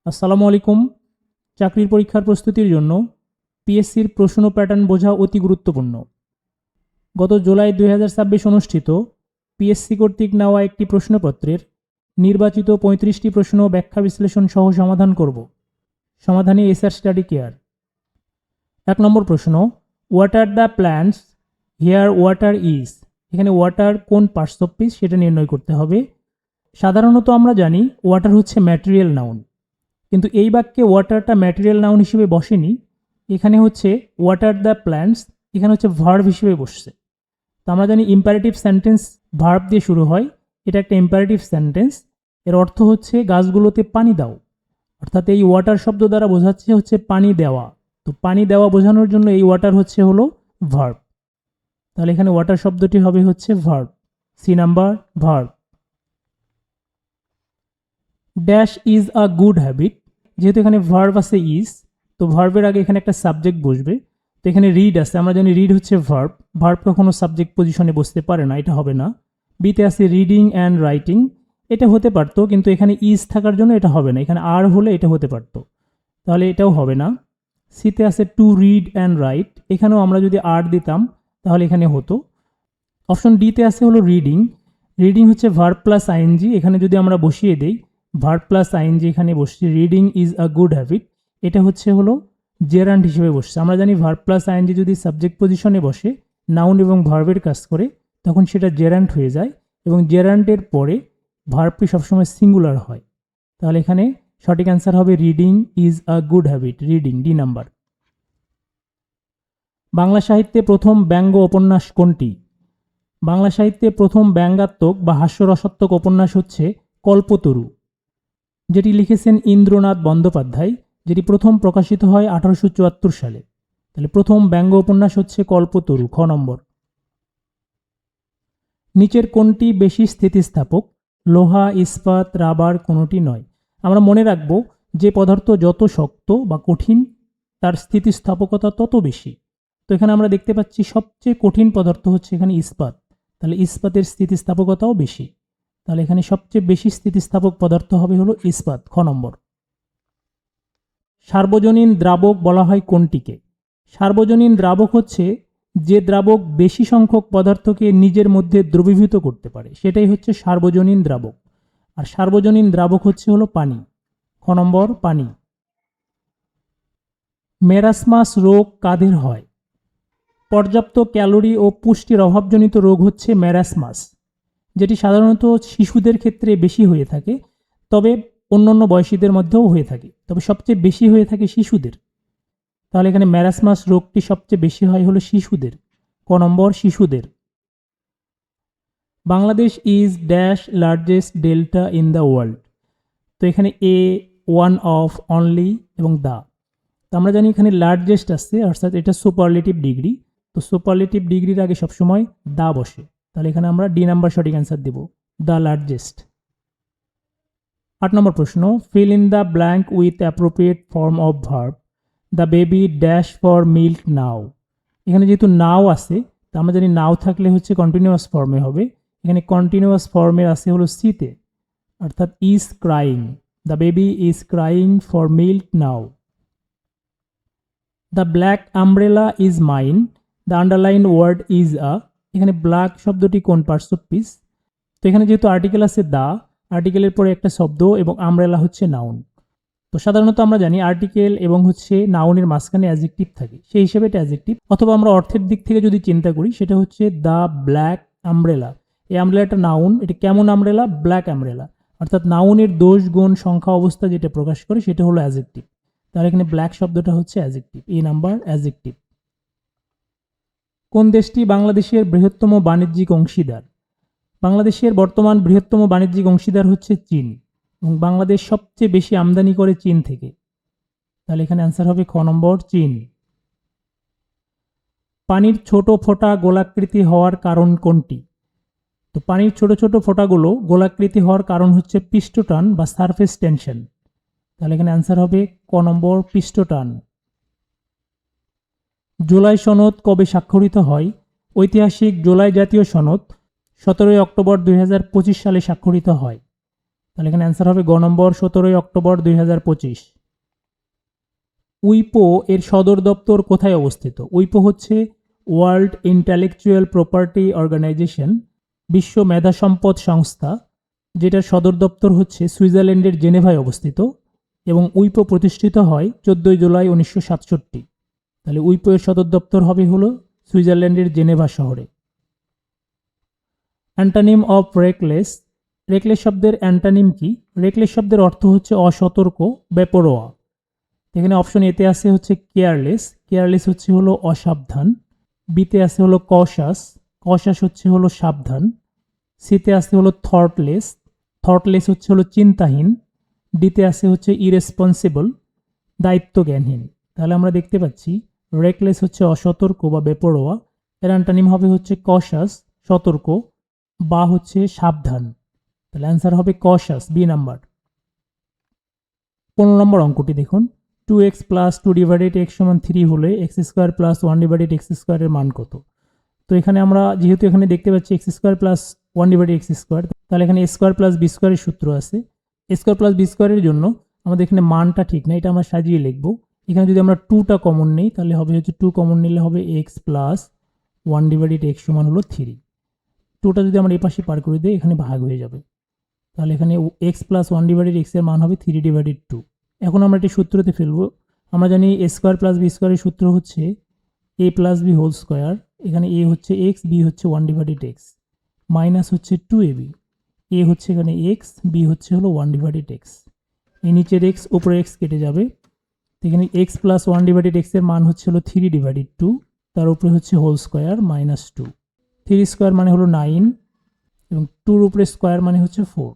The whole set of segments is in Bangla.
আসসালামু আলাইকুম। চাকরির পরীক্ষার প্রস্তুতির জন্য পিএসসির প্রশ্ন প্যাটার্ন বোঝা অতি গুরুত্বপূর্ণ। গত জুলাই 2026 অনুষ্ঠিত পিএসসি কর্তৃক নেওয়া একটি প্রশ্নপত্রের নির্বাচিত 35টি প্রশ্ন ব্যাখ্যা বিশ্লেষণ সহ সমাধান করব। সমাধানে এসআর স্টাডি কেয়ার। 1 নম্বর প্রশ্ন, what are the plants here water is. এখানে ওয়াটার কোন পার্টস অফ স্পিচ সেটা নির্ণয় করতে হবে। সাধারণত আমরা জানি ওয়াটার হচ্ছে ম্যাটেরিয়াল নাউন, কিন্তু এই বাক্যে ওয়াটারটা ম্যাটেরিয়াল নাউন হিসেবে বসেনি। এখানে হচ্ছে ওয়াটার দ্য প্ল্যান্টস, এখানে হচ্ছে ভার্ব হিসেবে বসছে। তো আমরা জানি ইম্পারেটিভ সেন্টেন্স ভার্ব দিয়ে শুরু হয়, এটা একটা ইম্পারেটিভ সেন্টেন্স। এর অর্থ হচ্ছে গাছগুলোতে পানি দাও, অর্থাৎ এই ওয়াটার শব্দ দ্বারা বোঝাচ্ছে হচ্ছে পানি দেওয়া। তো পানি দেওয়া বোঝানোর জন্য এই ওয়াটার হলো ভার্ব। তাহলে এখানে ওয়াটার শব্দটি হবে হচ্ছে verb. C number, verb. Dash is a good habit. যেহেতু এখানে ভার্ব আছে ইজ, তো ভার্বের আগে এখানে একটা সাবজেক্ট বসবে। তো এখানে রিড আছে, আমরা জানি রিড হচ্ছে ভার্ব। ভার্ব কখনো সাবজেক্ট পজিশনে বসতে পারে না, এটা হবে না। বিতে আছে রিডিং অ্যান্ড রাইটিং, এটা হতে পারতো, কিন্তু এখানে ইজ থাকার জন্য এটা হবে না। এখানে আর হলে এটা হতে পারতো, তাহলে এটাও হবে না। সিতে আছে টু রিড অ্যান্ড রাইট, এখানেও আমরা যদি আর দিতাম তাহলে এখানে হতো। অপশন ডিতে আছে হলো রিডিং। রিডিং হচ্ছে ভার্ব প্লাস আইএনজি, এখানে যদি আমরা বসিয়ে দেই ভার্ব প্লাস আইএনজি এখানে বসছে, reading is a good habit, এটা হলো জেরান্ট হিসেবে বসছে। আমরা জানি ভার্ব প্লাস আইএনজি যদি সাবজেক্ট পজিশনে বসে নাউন এবং ভার্বের কাজ করে তখন সেটা জেরান্ট হয়ে যায়, এবং জেরান্টের পরে ভার্বটি সবসময় সিঙ্গুলার হয়। তাহলে এখানে সঠিক অ্যান্সার হবে reading is a good habit, reading, D number. Bangla সাহিত্যে প্রথম ব্যঙ্গ উপন্যাস কোনটি? বাংলা সাহিত্যে প্রথম ব্যঙ্গাত্মক বা হাস্যরসাত্মক উপন্যাস হচ্ছে কল্পতরু, যেটি লিখেছেন ইন্দ্রনাথ বন্দ্যোপাধ্যায়, যেটি প্রথম প্রকাশিত হয় 1874 সালে। তাহলে প্রথম ব্যঙ্গ উপন্যাস হচ্ছে কল্পতরু, খ নম্বর। নিচের কোনটি বেশি স্থিতিস্থাপক? লোহা, ইস্পাত, রাবার কোনোটি নয়। আমরা মনে রাখব যে পদার্থ যত শক্ত বা কঠিন তার স্থিতিস্থাপকতা তত বেশি। তো এখানে আমরা দেখতে পাচ্ছি সবচেয়ে কঠিন পদার্থ হচ্ছে এখানে ইস্পাত, তাহলে ইস্পাতের স্থিতিস্থাপকতাও বেশি। তাহলে এখানে সবচেয়ে বেশি স্থিতিস্থাপক পদার্থ হবে হলো ইস্পাত, খ নম্বর। সার্বজনীন দ্রাবক বলা হয় কোনটিকে? সার্বজনীন দ্রাবক হচ্ছে যে দ্রাবক বেশি সংখ্যক পদার্থকে নিজের মধ্যে দ্রবীভূত করতে পারে, সেটাই হচ্ছে সার্বজনীন দ্রাবক। আর সার্বজনীন দ্রাবক হলো পানি, খ নম্বর, পানি। মেরাসমাস রোগ কাদের হয়? পর্যাপ্ত ক্যালোরি ও পুষ্টির অভাবজনিত রোগ হচ্ছে মেরাসমাস, যেটি সাধারণত শিশুদের ক্ষেত্রে বেশি হয়ে থাকে, তবে অন্যান্য বয়সীদের মধ্যেও হয়ে থাকে, তবে সবচেয়ে বেশি হয়ে থাকে শিশুদের। তাহলে এখানে ম্যারাসমাস রোগটি সবচেয়ে বেশি হয় হলো শিশুদের, ক নম্বর, শিশুদের। Bangladesh is dash largest delta in the world. তো এখানে এ, ওয়ান অফ, অনলি এবং দ্য। তো আমরা জানি এখানে লার্জেস্ট আসছে, অর্থাৎ এটা সুপারলেটিভ ডিগ্রি। তো সুপারলেটিভ ডিগ্রির আগে সবসময় দা বসে, তাহলে এখানে আমরা ডি নাম্বার সঠিক অ্যান্সার দেব, দ্য লার্জেস্ট। 8 নম্বর প্রশ্ন, fill in the blank with appropriate form of verb. The baby dash for milk now. এখানে যেহেতু নাও আছে, তা আমরা জানি নাও থাকলে হচ্ছে কন্টিনিউয়াস ফর্মে হবে। এখানে কন্টিনিউয়াস ফর্মের আছে হলো সিতে, অর্থাৎ is crying. The baby is crying for milk now. The black umbrella is mine. The underline word is a. এখানে ব্ল্যাক শব্দটি কোন পার্টস অফ স্পিচ? তো এখানে যেহেতু আর্টিকেল আছে দ্য, আর্টিকেলের পরে একটা শব্দ এবং আমব্রেলা হচ্ছে নাউন। তো সাধারণত আমরা জানি আর্টিকেল এবং হচ্ছে নাউনের মাঝখানে অ্যাডজেক্টিভ থাকে, সেই হিসেবে এটা অ্যাডজেক্টিভ। অথবা আমরা অর্থের দিক থেকে যদি চিন্তা করি, সেটা হচ্ছে দ্য ব্ল্যাক আমব্রেলা। এই আমব্রেলাটা নাউন, এটা কেমন আমব্রেলা? Black umbrella. অর্থাৎ নাউনের দোষ, গুণ, সংখ্যা, অবস্থা যেটা প্রকাশ করে সেটা হলো অ্যাডজেক্টিভ। তাহলে এখানে ব্ল্যাক শব্দটা হচ্ছে অ্যাডজেক্টিভ, এ নাম্বার, অ্যাডজেক্টিভ। কোন দেশটি বাংলাদেশের বৃহত্তম বাণিজ্যিক অংশীদার? বাংলাদেশের বর্তমান বৃহত্তম বাণিজ্যিক অংশীদার হচ্ছে চীন, এবং বাংলাদেশ সবচেয়ে বেশি আমদানি করে চীন থেকে। তাহলে এখানে অ্যান্সার হবে খ নম্বর, চীন। পানির ছোট ফোঁটা গোলাকৃতি হওয়ার কারণ কোনটি? তো পানির ছোট ছোট ফোঁটাগুলো গোলাকৃতি হওয়ার কারণ হচ্ছে পৃষ্ঠটান বা সারফেস টেনশন। তাহলে এখানে অ্যান্সার হবে ক নম্বর, পৃষ্ঠটান। জুলাই সনদ কবে স্বাক্ষরিত হয়? ঐতিহাসিক জুলাই জাতীয় সনদ 17 অক্টোবর 2025 সালে স্বাক্ষরিত হয়। তাহলে এখানে অ্যান্সার হবে গ নম্বর 17 অক্টোবর 2025। উইপো এর সদর দপ্তর কোথায় অবস্থিত? উইপো হচ্ছে ওয়ার্ল্ড ইন্টালেকচুয়াল প্রপার্টি অর্গানাইজেশন, বিশ্ব মেধা সম্পদ সংস্থা, যেটার সদর দপ্তর হচ্ছে সুইজারল্যান্ডের জেনেভায় অবস্থিত এবং উইপো প্রতিষ্ঠিত হয় 14 জুলাই 1967। তাহলে উইপো এর সদর দপ্তর হবে হলো সুইজারল্যান্ডের জেনেভা শহরে। অ্যান্টানিম অফ রেকলেস। রেকলেস শব্দের অ্যান্টানিম কি? রেকলেস শব্দের অর্থ হচ্ছে অসতর্ক, বেপরোয়া। এখানে অপশন এতে আছে হচ্ছে কেয়ারলেস, কেয়ারলেস হচ্ছে হলো অসাবধান। বিতে আছে হলো কশাস, কশাস হচ্ছে হলো সাবধান। সিতে আছে হলো থটলেস, থটলেস হচ্ছে হলো চিন্তাহীন। ডিতে আছে হচ্ছে ইরেসপন্সিবল, দায়িত্বজ্ঞানহীন। তাহলে আমরা দেখতে পাচ্ছি রেকলেস হচ্ছে অসতর্ক বা বেপরোয়া, এর অ্যান্টানিম হবে হচ্ছে কশাস, সতর্ক, বা হচ্ছে সাবধান। তাহলে অ্যান্সার হবে কশাস, বি নাম্বার। 15 নম্বর অঙ্কটি দেখুন, 2x প্লাস 2 ডিভাইডেড x সমান 3 হলে x square plus 1 divided x স্কোয়ারের মান কত? তো এখানে আমরা যেহেতু এখানে দেখতে পাচ্ছি x square plus 1 divided x square, তাহলে এখানে এ স্কোয়ার প্লাস বি স্কোয়ারের সূত্র আছে। এ স্কোয়ার প্লাস বি স্কোয়ারের জন্য আমাদের এখানে মানটা ঠিক না, এটা আমরা সাজিয়ে লিখবো। এখানে যদি আমরা 2টা কমন নিই তাহলে হবে হচ্ছে 2 কমন নিলে হবে এক্স প্লাস 1 ডিভাইডেড এক্স সমান হলো 3। 2টা যদি আমরা এই পাশে পার করে দিই এখানে ভাগ হয়ে যাবে, তাহলে এখানে এক্স প্লাস 1 ডিভাইডেড এক্স এর মান হবে 3 ডিভাইডেড 2। এখন আমরা এটি সূত্রতে ফেলবো। আমরা জানি এ স্কোয়ার প্লাস বি স্কোয়ারের সূত্র হচ্ছে এ প্লাস বি হোল স্কোয়ার। এখানে এ হচ্ছে এক্স, বি হচ্ছে 1 ডিভাইডেড এক্স, মাইনাস হচ্ছে 2ab। এ হচ্ছে এখানে এক্স, বি হচ্ছে হলো 1 ডিভাইডেড এক্স। এই নিচের এক্স উপরে এক্স কেটে যাবে, এখানে এক্স প্লাস 1 ডিভাইডেড এক্স এর মান হচ্ছে হলো 3 ডিভাইডেড 2, তার উপরে হচ্ছে হোল স্কোয়ার মাইনাস 2। 3 স্কোয়ার মানে হলো 9 এবং 2-র উপরে স্কোয়ার মানে হচ্ছে 4।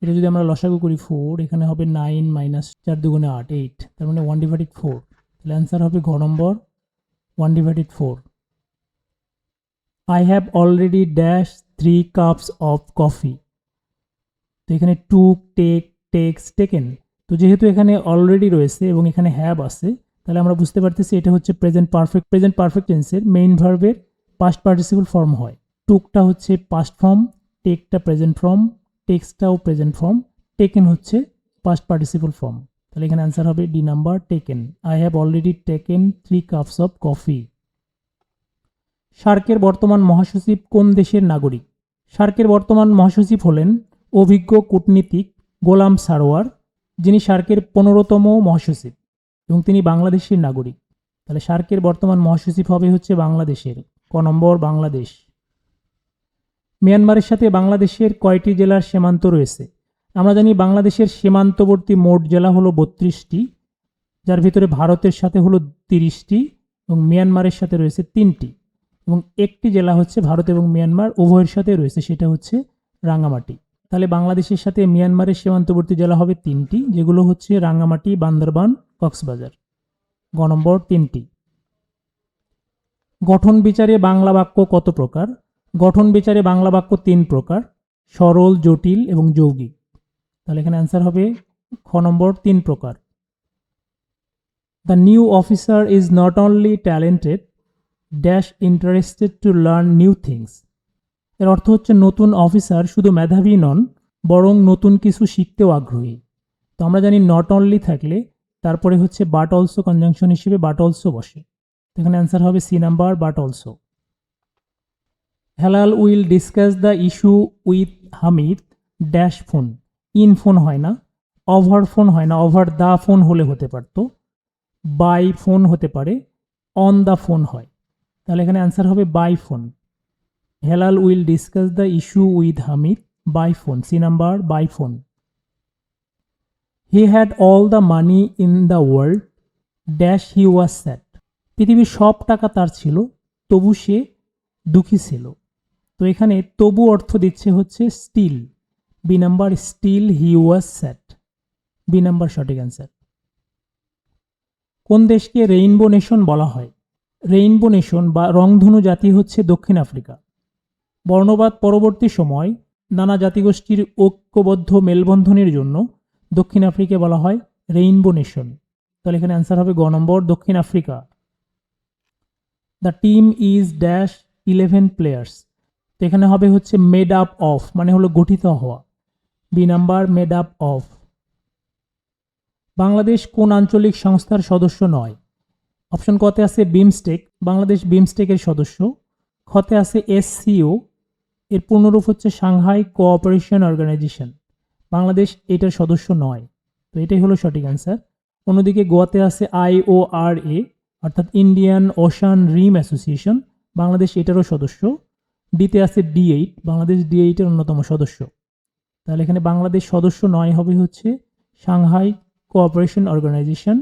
এটা যদি আমরা লসাগু করি 4, এখানে হবে 9 মাইনাস 4 দুগুণে 8, 8, তার মানে 1 ডিভাইডেড 4। তাহলে অ্যান্সার হবে ঘ নম্বর 1 divided 4। I have already dash 3 cups of coffee. তো এখানে টুক, টেক, টেক্স, টেকেন। তো যেহেতু এখানে অলরেডি রয়েছে এবং এখানে হ্যাভ আছে, তাহলে আমরা বুঝতে পারতেছি এটা হচ্ছে প্রেজেন্ট পারফেক্ট। প্রেজেন্ট পারফেক্ট টেন্সের মেইন ভার্বের পাস্ট পার্টিসিপল ফর্ম হয়। টুকটা হচ্ছে পাস্ট ফর্ম, টেকটা প্রেজেন্ট ফর্ম, টেক্সটাও প্রেজেন্ট ফর্ম, টেকেন হচ্ছে পাস্ট পার্টিসিপল ফর্ম। তাহলে এখানে অ্যান্সার হবে D number, taken. I have already taken 3 cups of coffee. সার্কের বর্তমান মহাসচিব কোন দেশের নাগরিক? সার্কের বর্তমান মহাসচিব হলেন অভিজ্ঞ কূটনীতিক গোলাম সারোয়ার, যিনি সার্কের 15তম মহাসচিব এবং তিনি বাংলাদেশের নাগরিক। তাহলে সার্কের বর্তমান মহাসচিব হবে হচ্ছে বাংলাদেশের, ক নম্বর বাংলাদেশ। মিয়ানমারের সাথে বাংলাদেশের কয়টি জেলার সীমান্ত রয়েছে? আমরা জানি বাংলাদেশের সীমান্তবর্তী মোট জেলা হলো 32টি, যার ভিতরে ভারতের সাথে হলো 30টি এবং মিয়ানমারের সাথে রয়েছে 3টি, এবং একটি জেলা হচ্ছে ভারত এবং মিয়ানমার উভয়ের সাথে রয়েছে, সেটা হচ্ছে রাঙ্গামাটি। তাহলে বাংলাদেশের সাথে মিয়ানমারের সীমান্তবর্তী জেলা হবে 3টি, যেগুলো হচ্ছে রাঙ্গামাটি, বান্দরবান, কক্সবাজার, গ নম্বর 3টি। গঠন বিচারে বাংলা বাক্য কত প্রকার? গঠন বিচারে বাংলা বাক্য 3 প্রকার, সরল, জটিল এবং যৌগিক। তাহলে এখানে অ্যান্সার হবে খ নম্বর 3 প্রকার। The new officer is not only talented dash interested to learn new things. এর অর্থ হচ্ছে নতুন অফিসার শুধু মেধাবী নন, বরং নতুন কিছু শিখতেও আগ্রহী। তো আমরা জানি নট অনলি থাকলে তারপরে হচ্ছে বাট অলসো কনজাংশন হিসেবে বাট অলসো বসে। তো এখানে অ্যান্সার হবে C number, but also. Helal will discuss the issue with Hamid dash phone. In phone হয় না, ওভার ফোন হয় না, ওভার দ্য ফোন হলে হতে পারতো, বাই ফোন হতে পারে, অন দ্য ফোন হয়। তাহলে এখানে অ্যান্সার হবে by phone. Helal will discuss the issue with Hamid by phone, C number, by phone. He had all the money in the world dash he was sad. পৃথিবীর সব টাকা তার ছিল, তবু সে দুঃখী ছিল। তো এখানে তবু অর্থ দিচ্ছে হচ্ছে still, B number, still he was sad, B number সঠিক অ্যান্সার। কোন দেশকে রেইনবো নেশন বলা হয়? রেইনবো নেশন বা রংধনু জাতি হচ্ছে দক্ষিণ আফ্রিকা। বর্ণবাদ পরবর্তী সময় নানা জাতিগোষ্ঠীর ঐক্যবদ্ধ মেলবন্ধনের জন্য দক্ষিণ আফ্রিকা বলা হয় রেইনবো নেশন। তাহলে এখানে অ্যান্সার হবে গ নম্বর, দক্ষিণ Africa. The team is dash 11 players. তো এখানে হবে হচ্ছে মেড আপ অফ, মানে হলো গঠিত হওয়া। B number made up of. Bangladesh কোন আঞ্চলিক সংস্থার সদস্য নয়? অপশন কতে আছে বিমস্টেক, বাংলাদেশ বিমস্টেকের সদস্য। খতে আছে এসসিও, এর পূর্ণরূপ হচ্ছে সাংহাই কোঅপারেশন অর্গানাইজেশন, বাংলাদেশ এটার সদস্য নয়। তো এটাই হলো সঠিক অ্যান্সার। অন্যদিকে গোয়াতে আছে IORA অর্থাৎ ইন্ডিয়ান ওশান রিম অ্যাসোসিয়েশন, বাংলাদেশ এটারও সদস্য। ডিতে আছে D8, বাংলাদেশ D8 এর অন্যতম সদস্য। তাহলে এখানে বাংলাদেশ সদস্য নয় হবে হচ্ছে সাংহাই কোঅপারেশন অর্গানাইজেশন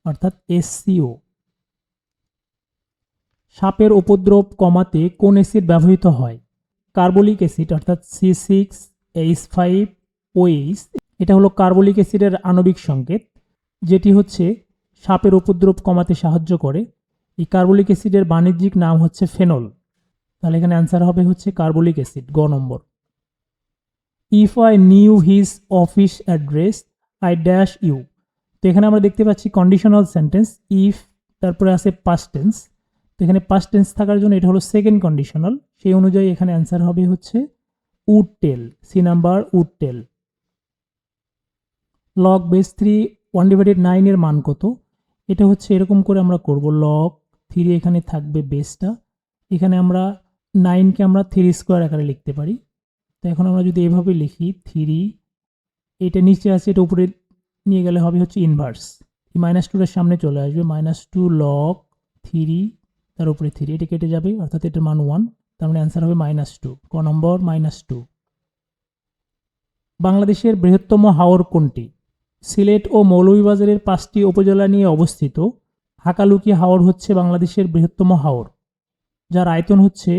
অর্থাৎ SCO। সাপের উপদ্রব কমাতে কোন অ্যাসিড ব্যবহৃত হয়? কার্বলিক অ্যাসিড অর্থাৎ C6H5OH, এটা হলো কার্বলিক অ্যাসিডের আণবিক সংকেত, যেটি হচ্ছে সাপের উপদ্রব কমাতে সাহায্য করে। এই কার্বলিক অ্যাসিডের বাণিজ্যিক নাম হচ্ছে ফেনল। তাহলে এখানে অ্যান্সার হবে হচ্ছে কার্বলিক অ্যাসিড, গ number. If I knew his office address I dash you. তো এখানে আমরা দেখতে পাচ্ছি কন্ডিশনাল সেন্টেন্স, ইফ তারপরে আছে পাস্ট টেন্স। তো এখানে পাস্ট টেন্স থাকার জন্য এটা হলো সেকেন্ড কন্ডিশনাল, সেই অনুযায়ী এখানে অ্যান্সার হবে হচ্ছে would tell, C number would tell. Log base 3 1/9 এর মান কত? এটা হচ্ছে এরকম করে আমরা করব, লগ 3 এখানে থাকবে বেসটা, এখানে আমরা 9কে আমরা 3 স্কোয়ার আকারে লিখতে পারি। তো এখন আমরা যদি এভাবে লিখি 3, এটা নিচে আছে, এটা উপরে নিয়ে গেলে হবে হচ্ছে ইনভার্স, -2 এর সামনে চলে আসবে, -2 লগ 3 তার উপরে 3, এটা কেটে যাবে অর্থাৎ এটার মান 1, তার মানে অ্যান্সার হবে -2, ক নম্বর -2। বাংলাদেশের বৃহত্তম হাওর কোনটি? সিলেট ও মৌলভীবাজারের 5টি উপজেলা নিয়ে অবস্থিত হাকালুকি হাওর হচ্ছে বাংলাদেশের বৃহত্তম হাওর, যার আয়তন হচ্ছে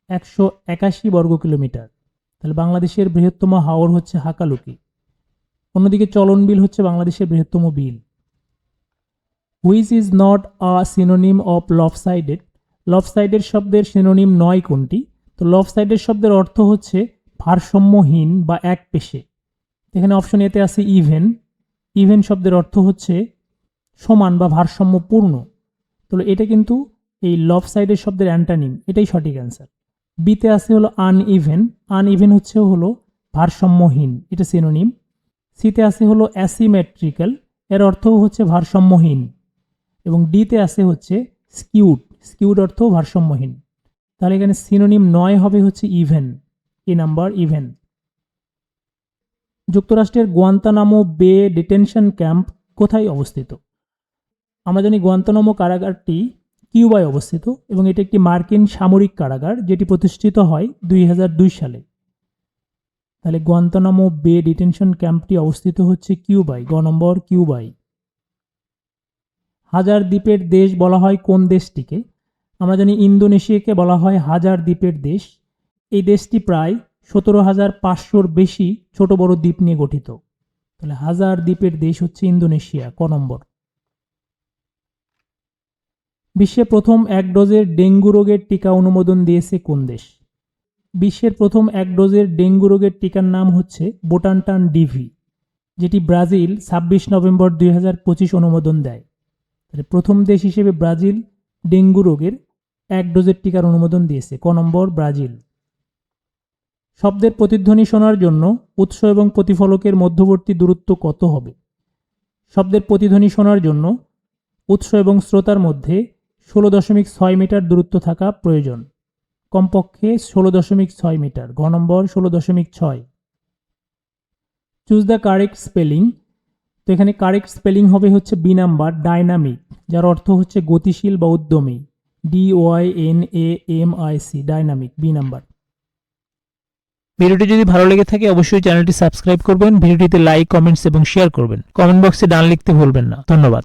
181 বর্গ কিলোমিটার। তাহলে বাংলাদেশের বৃহত্তম হাওর হচ্ছে হাকালুকি। অন্যদিকে চলন বিল হচ্ছে বাংলাদেশের বৃহত্তম বিল। Which is not a synonym of lopsided. Lopsided শব্দের সিনোনিম নয় কোনটি? তো লফসাইডেড শব্দের অর্থ হচ্ছে ভারসাম্যহীন বা এক পেশে। এখানে অপশন এতে আছে ইভেন, ইভেন শব্দের অর্থ হচ্ছে সমান বা ভারসাম্যপূর্ণ। তো এটা কিন্তু এই লফসাইডেড শব্দের অ্যান্টানিম, এটাই সঠিক অ্যান্সার। বিতে আছে হলো আনইভেন, আনইভেন হচ্ছে হলো ভারসাম্যহীন, এটা সিনোনিম। সিতে আছে হলো অ্যাসিমেট্রিক্যাল, এর অর্থও হচ্ছে ভারসাম্যহীন। এবং ডিতে আছে হচ্ছে স্কিউড, স্কিউড অর্থ ভারসাম্যহীন। তাহলে এখানে সিনোনিম নয় হবে হচ্ছে ইভেন, এ নাম্বার ইভেন। যুক্তরাষ্ট্রের গুয়ান্তানামো বে ডিটেনশন ক্যাম্প কোথায় অবস্থিত? আমরা জানি গুয়ান্তানামো কারাগারটি কিউবায় অবস্থিত এবং এটি একটি মার্কিন সামরিক কারাগার, যেটি প্রতিষ্ঠিত হয় 2002 সালে। তাহলে গুয়ান্তানামো বে ডিটেনশন ক্যাম্পটি অবস্থিত হচ্ছে কিউবায়, গ নম্বর কিউবাই। হাজার দ্বীপের দেশ বলা হয় কোন দেশটিকে? আমরা জানি ইন্দোনেশিয়াকে বলা হয় হাজার দ্বীপের দেশ। এই দেশটি প্রায় 17,500-র বেশি ছোট বড় দ্বীপ নিয়ে গঠিত। তাহলে হাজার দ্বীপের দেশ হচ্ছে ইন্দোনেশিয়া, ক নম্বর। বিশ্বে প্রথম 1 ডোজের ডেঙ্গু রোগের টিকা অনুমোদন দিয়েছে কোন দেশ? বিশ্বের প্রথম 1 ডোজের ডেঙ্গু রোগের টিকার নাম হচ্ছে বোটানটান ডিভি, যেটি ব্রাজিল 26 নভেম্বর 2025 অনুমোদন দেয়। তাহলে প্রথম দেশ হিসেবে ব্রাজিল ডেঙ্গু রোগের 1 ডোজের টিকার অনুমোদন দিয়েছে, ক নম্বর ব্রাজিল। শব্দের প্রতিধ্বনি শোনার জন্য উৎস এবং প্রতিফলকের মধ্যবর্তী দূরত্ব কত হবে? শব্দের প্রতিধ্বনি শোনার জন্য উৎস এবং শ্রোতার মধ্যে 16.6 মিটার দূরত্ব থাকা প্রয়োজন, কমপক্ষে 16.6 মিটার, ঘ নম্বর 16.6। Choose the correct spelling. তো এখানে কারেক্ট স্পেলিং হবে হচ্ছে বি নাম্বার ডাইনামিক, যার অর্থ হচ্ছে গতিশীল বা উদ্যমী, DYNAMIC, ডাইনামিক, বি নাম্বার। ভিডিওটি যদি ভালো লেগে থাকে অবশ্যই চ্যানেলটি সাবস্ক্রাইব করবেন, ভিডিওটিতে লাইক, কমেন্টস এবং শেয়ার করবেন। কমেন্ট বক্সে ডান লিখতে ভুলবেন না। ধন্যবাদ।